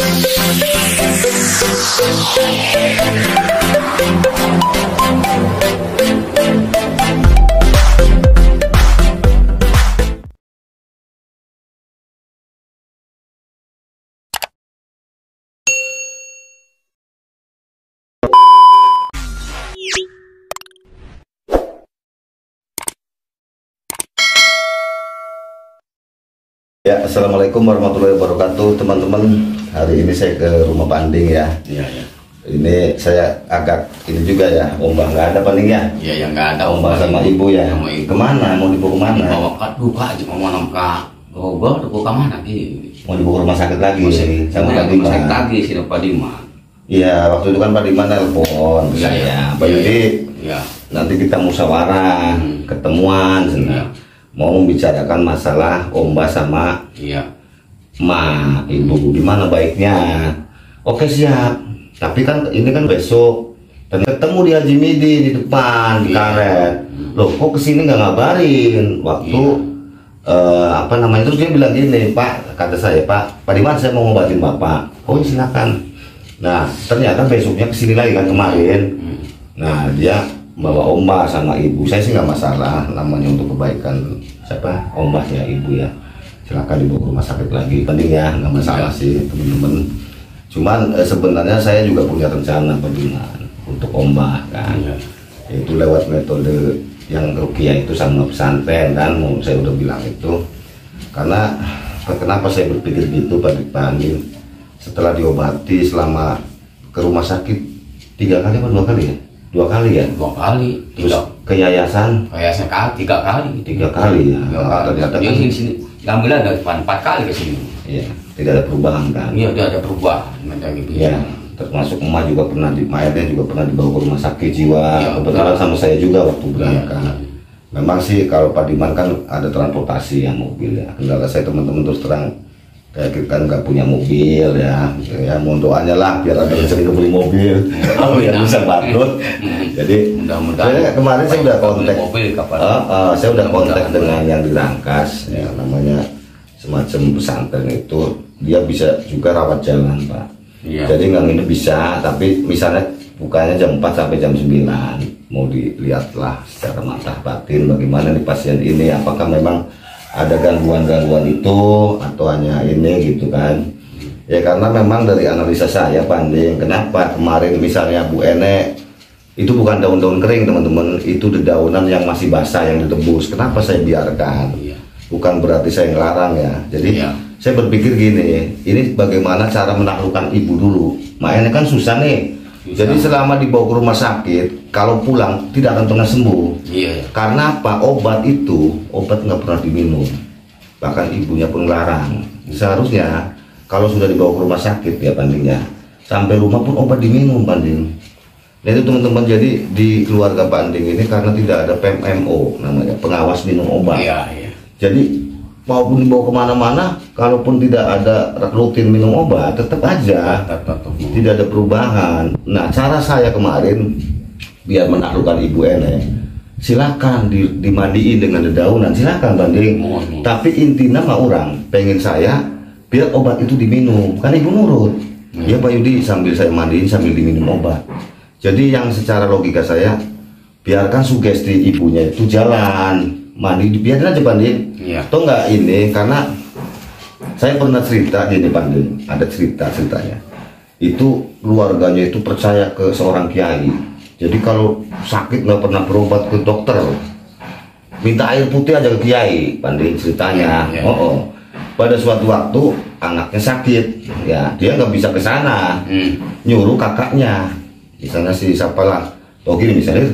Ya, assalamualaikum warahmatullahi wabarakatuh, teman-teman. Hari ini saya ke rumah Panding ya. Iya, ya. Ini saya agak ini juga ya, Ombah nggak ada Panding ya? Iya, yang nggak ada Ombah sama ibu ya. Sama ibu. Kemana? Mau dibawa kemana? Bawa kat duka aja mau nampak. Gobel duka kemana ki? Mau dibawa ke rumah sakit lagi sama Pak rumah sakit Diman. lagi sih Pak Diman. Iya, waktu itu kan Pak Diman telepon. Iya, Saya, iya. Pak Yudi, Iya. nanti kita musyawarah, ketemuan, Iya. mau membicarakan masalah Ombah sama Iya. Ma, ibu, gimana baiknya? Oke siap. Tapi kan ini kan besok dan ketemu di Haji Midi di depan di karet. Loh, kok kesini nggak ngabarin? Waktu apa namanya? Terus dia bilang gini, Pak, kata saya, Pak Diman, saya mau ngobatin Bapak. Oh silakan. Nah, ternyata besoknya kesini lagi kan kemarin. Nah, dia bawa Ombah sama ibu. Saya sih nggak masalah, namanya untuk kebaikan siapa? Ombah ya, ibu ya. Silakan dibawa ke rumah sakit lagi, penting ya, nggak masalah sih teman-teman. Cuman sebenarnya saya juga punya rencana Diman untuk Ombah kan, itu lewat metode yang ruqyah itu sama pesantren kan, mau saya udah bilang itu. Karena kenapa saya berpikir gitu Pak Diman, setelah diobati selama ke rumah sakit 3 kali apa 2 kali ya? 2 kali ya? 2 kali. Terus ke yayasan? Yayasan 3 kali. 3 kali ya. Ternyata kan sini. Alhamdulillah ada 4 kali ke sini. Iya, tidak ada perubahan kan? Iya, tidak ada perubahan. Iya, termasuk emak juga pernah mayatnya juga pernah dibawa ke rumah sakit jiwa. Ya, kebetulan sama saya juga waktu berangkat. Ya. Memang sih kalau Pak Diman kan ada transportasi ya, mobil ya. Kendala saya teman-teman terus terang kayak kita kan nggak punya mobil ya. Ya mohon doanya lah biar ada rezeki beli mobil. Oh ya bisa bantu. Jadi mudah-mudahan kemarin saya udah kontak. Saya udah kontak dengan yang di Rangkas ya, namanya semacam pesantren itu, dia bisa juga rawat jalan Pak. Iya. Jadi nggak nginep bisa, tapi misalnya bukanya jam 4 sampai jam 9, mau dilihatlah secara mata batin bagaimana nih pasien ini, apakah memang ada gangguan-gangguan itu atau hanya ini gitu kan. Ya karena memang dari analisa saya Panding, kenapa kemarin misalnya Bu Ene itu bukan daun-daun kering teman-teman, itu dedaunan yang masih basah yang ditebus, kenapa saya biarkan? Bukan berarti saya ngelarang ya. Jadi saya berpikir gini, ini bagaimana cara menaklukkan ibu dulu. Makanya kan susah nih. Jadi selama dibawa ke rumah sakit, kalau pulang tidak akan pernah sembuh. Karena apa? Obat nggak pernah diminum. Bahkan ibunya pun larang. Seharusnya kalau sudah dibawa ke rumah sakit ya Pandingnya, sampai rumah pun obat diminum Panding. Nah itu teman-teman, jadi di keluarga Panding ini karena tidak ada PMMO namanya, pengawas minum obat. Jadi maupun dibawa kemana-mana, kalaupun tidak ada rutin minum obat, tetap aja tidak ada perubahan. Nah cara saya kemarin biar menaklukkan Ibu Ene, silakan dimandiin dengan dedaunan, silakan Panding. Tapi intinya mah orang pengen saya biar obat itu diminum, kan Ibu nurut. Ya Pak Yudi, sambil saya mandiin sambil diminum obat. Jadi yang secara logika saya, biarkan sugesti ibunya itu jalan, mandi, biarin aja Panding. Atau enggak ini, karena saya pernah cerita gini Panding, ada ceritanya. Itu keluarganya itu percaya ke seorang kiai. Jadi kalau sakit nggak pernah berobat ke dokter, minta air putih aja ke kiai Panding ceritanya. Pada suatu waktu anaknya sakit, ya dia nggak bisa ke sana, nyuruh kakaknya. Misalnya si siapa lah, atau gini misalnya,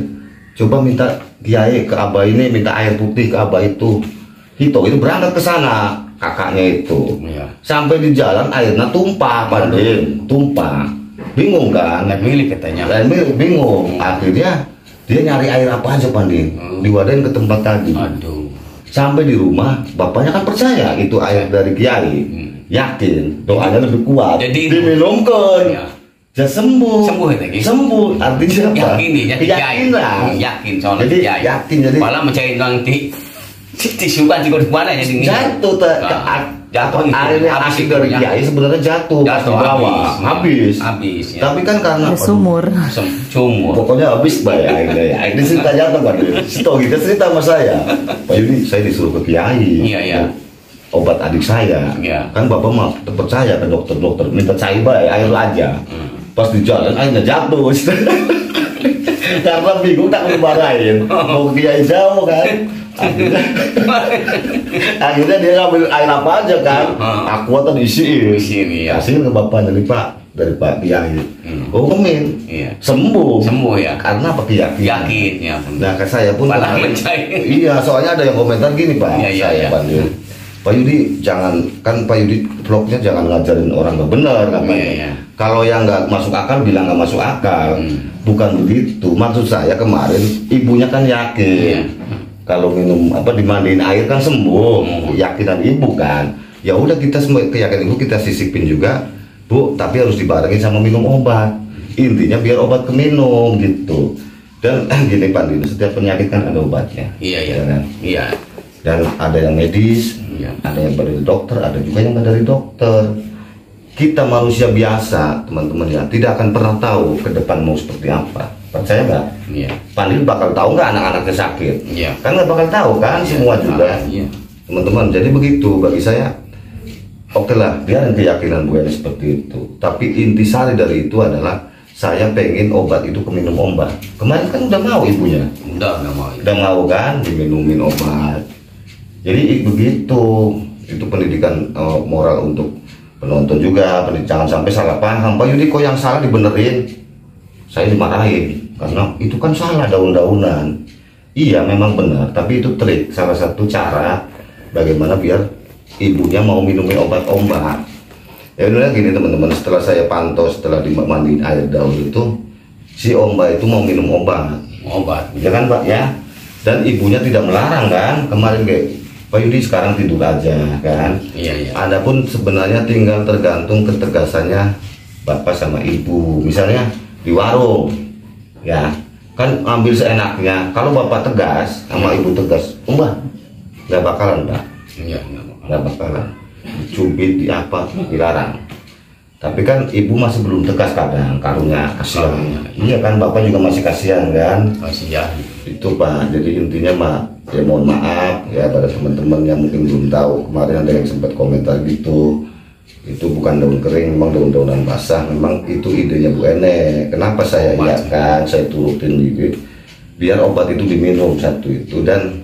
coba minta kiai ke abah ini, minta air putih ke abah itu. Itu berangkat ke sana kakaknya itu. Sampai di jalan airnya tumpah Panding, tumpah. Bingung kan? Milik katanya. Bingung. Akhirnya dia nyari air apa aja Panding, diwadahin ke tempat tadi. Sampai di rumah, bapaknya kan percaya itu air dari kiai. Yakin doanya lebih kuat. Jadi diminumkan. Ya sembuh lagi. Sembuh artinya apa? Yakin soalnya. Jadi yakin, jadi malah mencari nanti tisukan juga di mana ya jatuh Jatuh itu. Airnya asik dari kiai sebenarnya jatuh pas di bawah, habis. Ya. Tapi kan karena sumur. Sumur. Pokoknya habis Pak ya airnya. Ini cerita jatuh Pak. Sito kita cerita sama saya. Pak Yudi, saya disuruh ke kiai. Iya. Obat adik saya. Iya. Kan Bapak mah percaya ke dokter-dokter, minta cair air aja. Pas di jalan airnya jatuh. Karena bingung tak dimarahin. Mau ke kiai jauh kan. Akhirnya dia ngambil air apa aja kan. Aqua tadi isiin. Ya. Kasihin ke bapaknya dari Pak Kiai. Hukumin. Iya. Sembuh Ya. karena apa Yakin ya. Nah ke saya pun Padahal mencari. iya, soalnya ada yang komentar gini Pak. Iya. Pak Yudi jangan, kan Pak Yudi vlognya jangan ngajarin orang nggak benar katanya. Iya. Kalau yang nggak masuk akal bilang nggak masuk akal. Bukan begitu. Maksud saya kemarin ibunya kan yakin. Kalau minum dimandiin air kan sembuh. Keyakinan ibu kan. Ya udah kita semua keyakinan ibu kita sisipin juga, Bu, tapi harus dibarengin sama minum obat. Intinya biar obat keminum gitu. Dan gini Pak Dino, setiap penyakit kan ada obatnya. Iya. Kan? Iya. Dan ada yang medis, ada yang dari dokter, ada juga yang nggak dari dokter. Kita manusia biasa, teman-teman ya, tidak akan pernah tahu ke depan mau seperti apa. Percaya nggak? Iya. Pandil bakal tahu nggak anak-anaknya sakit? Iya. Kan nggak bakal tahu kan, semua juga. Iya. Teman-teman, jadi begitu bagi saya. Oke lah, biarin keyakinan Bu Eni seperti itu. Tapi intisari dari itu adalah saya pengen obat itu keminum obat. Kemarin kan udah mau ibunya. Udah nggak mau. Udah mau kan diminumin obat. Jadi begitu. Itu pendidikan moral untuk penonton juga. Jangan sampai salah paham. Pak Yudi kok yang salah dibenerin. Saya dimarahin karena itu kan salah daun-daunan. Iya memang benar, tapi itu trik, salah satu cara bagaimana biar ibunya mau minumin obat-obat. Ya udah gini teman-teman, setelah saya pantau, setelah dimandiin air daun itu, si Omba itu mau minum obat, ya kan Pak ya. Dan ibunya tidak melarang kan, kemarin kayak Pak Yudi sekarang tidur aja kan. Iya. Adapun sebenarnya tinggal tergantung ketegasannya bapak sama ibu. Misalnya di warung, ya kan ambil seenaknya. Kalau bapak tegas sama ibu tegas, Mbak nggak bakalan Mbak. Iya. Nggak bakalan. Dicubit di apa dilarang. Tapi kan ibu masih belum tegas kadang, karunya kasihan. Iya kan bapak juga masih kasihan kan. Kasihan. Itu Pak. Jadi intinya Mak, ya mohon maaf ya pada teman-teman yang mungkin belum tahu. Kemarin ada yang sempat komentar gitu. Itu bukan daun kering, memang daun-daunan basah. Memang itu idenya Bu Ene. Kenapa saya iakan, saya turutin gitu, biar obat itu diminum satu itu. Dan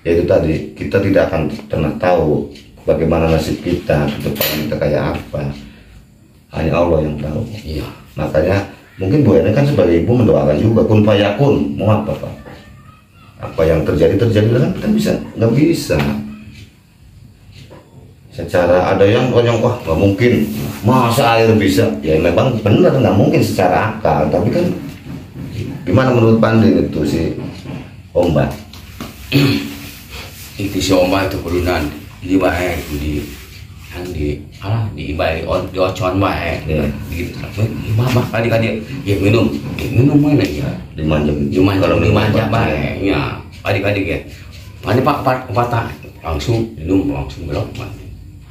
ya itu tadi, kita tidak akan pernah tahu bagaimana nasib kita ke depan, kita kayak apa. Hanya Allah yang tahu. Iya. Makanya mungkin Bu Ene kan sebagai ibu mendoakan juga kun fayakun. Mau apa Pak? Apa yang terjadi kan kita bisa nggak bisa. Secara ada yang wah nggak mungkin, masa air bisa, ya memang benar nggak mungkin secara akal. Tapi kan gimana menurut Pandin itu si Omba? Itu si Omba itu kudunan di bae di ibai di ocon bae gitu. Mama adik-adik ya minum mana ya dimanja bae ya adik-adik ya. Mana Pak langsung minum langsung belok.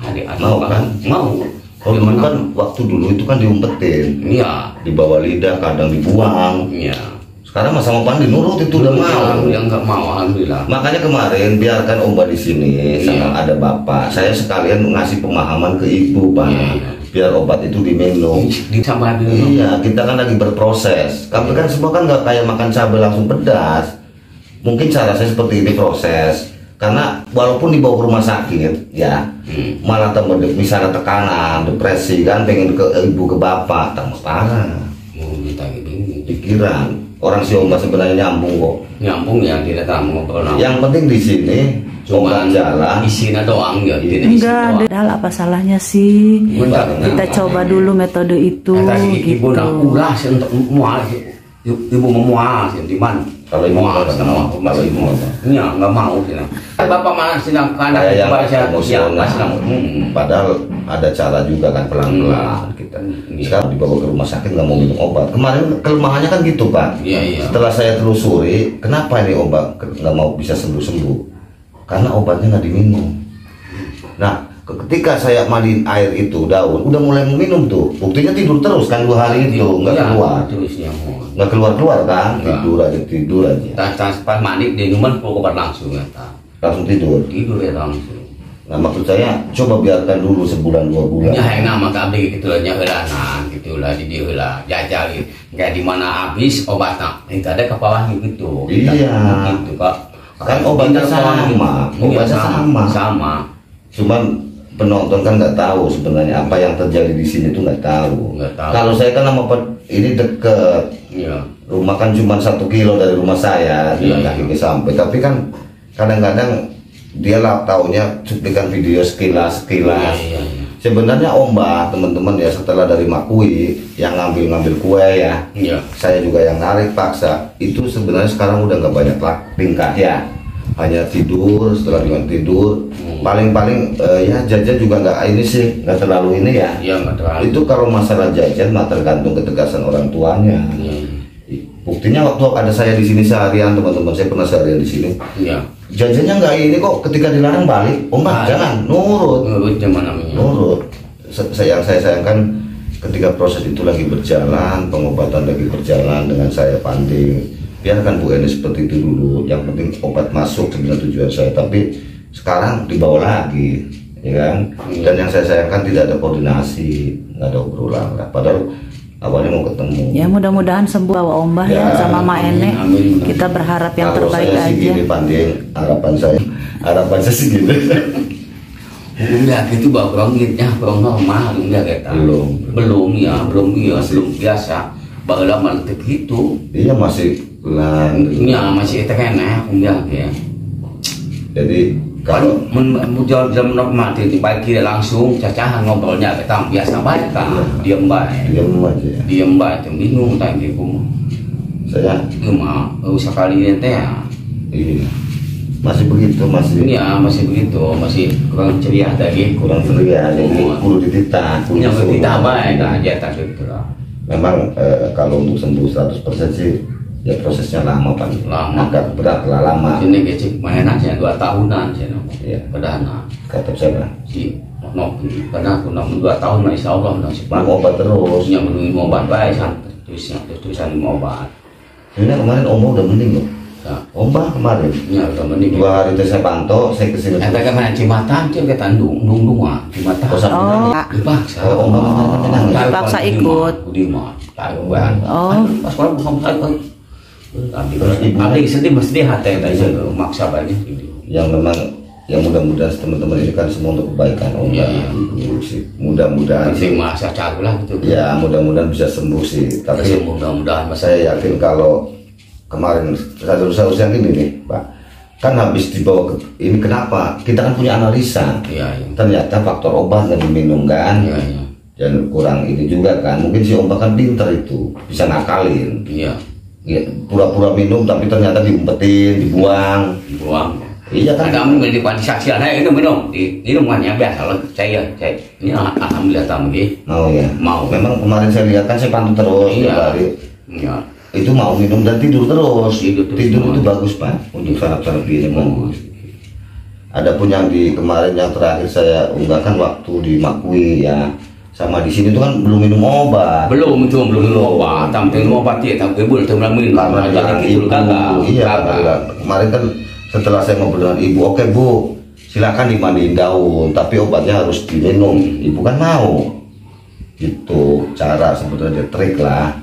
Adik-adik Mau kan? Mau. Oh dulu kan waktu dulu itu kan diumpetin, Iya. di bawah lidah, kadang dibuang. Iya. Sekarang mah sama Pandin nurut itu udah mau. Yang nggak mau alhamdulillah. Makanya kemarin biarkan Omba di sini sama ada bapak. Saya sekalian ngasih pemahaman ke ibu Pak. Biar obat itu diminum. Ditambah dulu. Iya, kita kan lagi berproses. Tapi kan semua kan nggak kayak makan cabai langsung pedas. Mungkin cara saya seperti ini proses. Karena walaupun dibawa ke rumah sakit, ya malah tambah misalnya tekanan, depresi kan, pengen ke ibu ke bapak, tambah parah. Mau minta ini. Pikiran orang si Omba sebenarnya nyambung kok. Nyambung ya tidak tamu ngobrol. Yang penting di sini Cuma jalan. isinya doang ya. Enggak, ada apa salahnya sih? Kita coba dulu metode itu Ibu gitu. nak ulas untuk mual. Ibu memual di mana? Kalau ibu mual sama kalau ibu ya nggak mau sih. Bapak malah sedang kayak yang baca emosional. Padahal ada cara juga kan pelan-pelan kita. Sekarang dibawa ke rumah sakit nggak mau minum obat. Kemarin kelemahannya kan gitu Pak. Iya. Setelah saya telusuri, kenapa ini obat nggak mau bisa sembuh-sembuh? Karena obatnya nggak diminum. Nah ketika saya mandiin air itu daun udah mulai minum tuh, buktinya tidur terus kan 2 hari itu nggak keluar, nggak keluar kan, tidur aja. Pas mandi di rumah keluar langsung ya, langsung tidur ya langsung. Nah maksud saya coba biarkan dulu sebulan 2 bulan. Ya enak maka abdi gitu lah nyahelanan gitu lah di dia lah jajal kayak di mana habis obatnya itu ada ke bawah gitu. Iya. Gitu Pak. Kan obatnya sama, sama. Cuman penonton kan nggak tahu sebenarnya apa yang terjadi di sini tuh nggak tahu. Kalau saya kan sama ini deket, rumah kan cuma 1 kilo dari rumah saya, jalan kaki sampai. Tapi kan kadang-kadang dia lah taunya cuplikan video sekilas. Sebenarnya ombak teman-teman ya setelah dari Makui yang ngambil kue ya, saya juga yang narik paksa. Itu sebenarnya sekarang udah nggak banyak tingkah ya. Hanya tidur, setelah dengan tidur paling-paling ya jajan juga nggak ini sih, nggak terlalu ini ya. Itu kalau masalah jajan mah tergantung ketegasan orang tuanya. Buktinya waktu ada saya di sini seharian teman-teman, saya pernah seharian di sini. Jajannya nggak ini kok, ketika dilarang balik, jangan nurut. Nurut. Yang saya sayangkan ketika proses itu lagi berjalan, pengobatan lagi berjalan dengan saya panding. Biarkan Bu Eni seperti itu dulu, yang penting obat masuk sebenarnya tujuan saya, tapi sekarang dibawa lagi ya kan. Dan yang saya sayangkan tidak ada koordinasi, nggak ada obrolan lah, padahal awalnya mau ketemu ya. Mudah-mudahan sembuh bawa Ombah ya sama Ma Ene. Kita berharap yang terbaik aja. Gini panding, harapan saya sih gitu. Udah gitu bangitnya bang normal udah kita belum biasa baheula mah gitu. Iya masih masih enak udah ya. Jadi kalau jam mati di pagi langsung cacahan ngobrolnya kita biasa baik kan, diam aja bingung tadi saya cuma usah kali teh ya. Iya masih begitu, masih kurang ceria lagi, jadi perlu dititah baik aja tak gitu lah. Memang kalau untuk sembuh 100% sih ya prosesnya lama Pak, agak berat lah, lama. Ini kecil mainan sih 2 tahunan sih, ya. Padahal kata saya si karena aku 2 tahun lah insya Allah masih obat terus, yang minum obat baik tulisan minum obat. Ini kemarin Om udah mending loh. Ombah kemarin, ya udah mending. 2 hari itu saya pantau, saya kesini. Kita kemana Cimatam sih kita dung Cimatam. Dipaksa. Dipaksa ikut. Pas kalau bukan saya Abdi sedih mesti hati aja maksa banyak. Yang memang yang mudah-mudahan teman-teman ini kan semua untuk kebaikan Om. Sih mudah-mudahan sih masa cagulah gitu. Ya mudah-mudahan bisa sembuh sih. Tapi mudah-mudahan saya yakin kalau kemarin saya yang ini nih Pak, kan habis dibawa ke ini, kenapa kita kan punya analisa. Ternyata faktor obat yang diminum kan, dan kurang ini juga kan, mungkin si obat kan pinter itu bisa ngakalin. Pura-pura minum tapi ternyata diumpetin, dibuang. Iya kan. Ada minum di saksian, ini minum minumannya biasa loh, saya ini alhamdulillah tamu mau. Memang kemarin saya lihat kan saya pantau terus hari. Itu mau minum dan tidur terus. Tidur itu bagus Pak, untuk saraf-saraf ini bagus. Adapun yang di kemarin yang terakhir saya unggahkan waktu di Makui ya, sama di sini tuh kan belum minum obat. Belum minum obat. Tapi minum obat ya, tapi belum minum. Karena ibu kemarin kan setelah saya ngobrol dengan ibu, oke Bu, silakan dimandiin daun, tapi obatnya harus diminum. Ibu kan mau. Itu cara sebenarnya trik lah.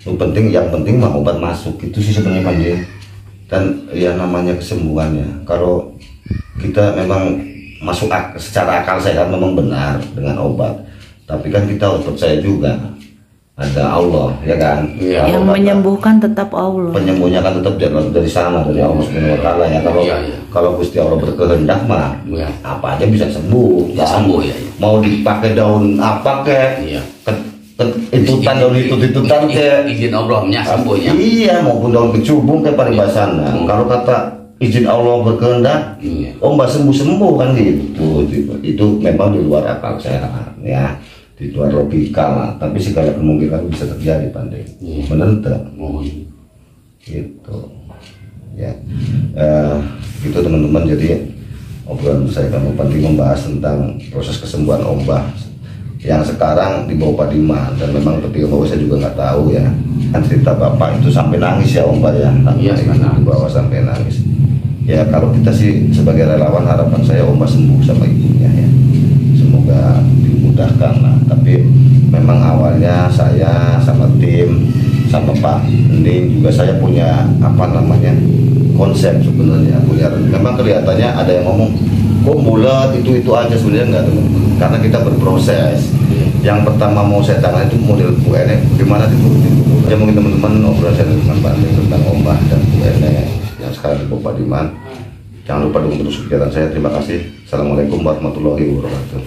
Yang penting mah obat masuk itu sih sebenarnya Pak. Dan ya namanya kesembuhannya, kalau kita memang masuk secara akal sehat memang benar dengan obat, tapi kan kita harus percaya juga ada Allah ya kan. Yang menyembuhkan tetap Allah, penyembuhnya kan tetap dari sana, dari Allah Subhanahu wa taala ya. Kalau Gusti Allah berkehendak mah apa aja bisa sembuh. Mau dipakai daun apa itutan daun itutan izin Allahnya sembuhnya. Iya, maupun daun kecubung kayak paribasana. Kalau kata izin Allah berkehendak, mbak sembuh kan gitu. Itu memang di luar akal sehat ya, di luar logika lah. Tapi segala kemungkinan bisa terjadi Pandai. Bener tak? Gitu. Ya, gitu teman-teman. Jadi obrolan saya kamu penting membahas tentang proses kesembuhan Om Bah yang sekarang dibawa Pak Diman, dan memang ketika bawa saya juga nggak tahu ya, kan cerita bapak itu sampai nangis ya Om Bah ya, Iya, dibawa sampai nangis. Ya kalau kita sih sebagai relawan harapan saya Om Bah sembuh sama ibunya ya, semoga dimudahkan lah. Tapi memang awalnya saya sama tim sama Pak Ending juga saya punya konsep sebenarnya, memang kelihatannya ada yang ngomong kok bulat itu aja, sebenarnya enggak teman-teman, karena kita berproses. Yang pertama mau saya tanya itu model Bu Ene gimana itu ya, mungkin teman-teman obrolan saya dengan Pak Ending tentang Om Bah dan Bu Ene yang sekarang di Pak Diman. Jangan lupa dukung terus kegiatan saya. Terima kasih. Assalamualaikum warahmatullahi wabarakatuh.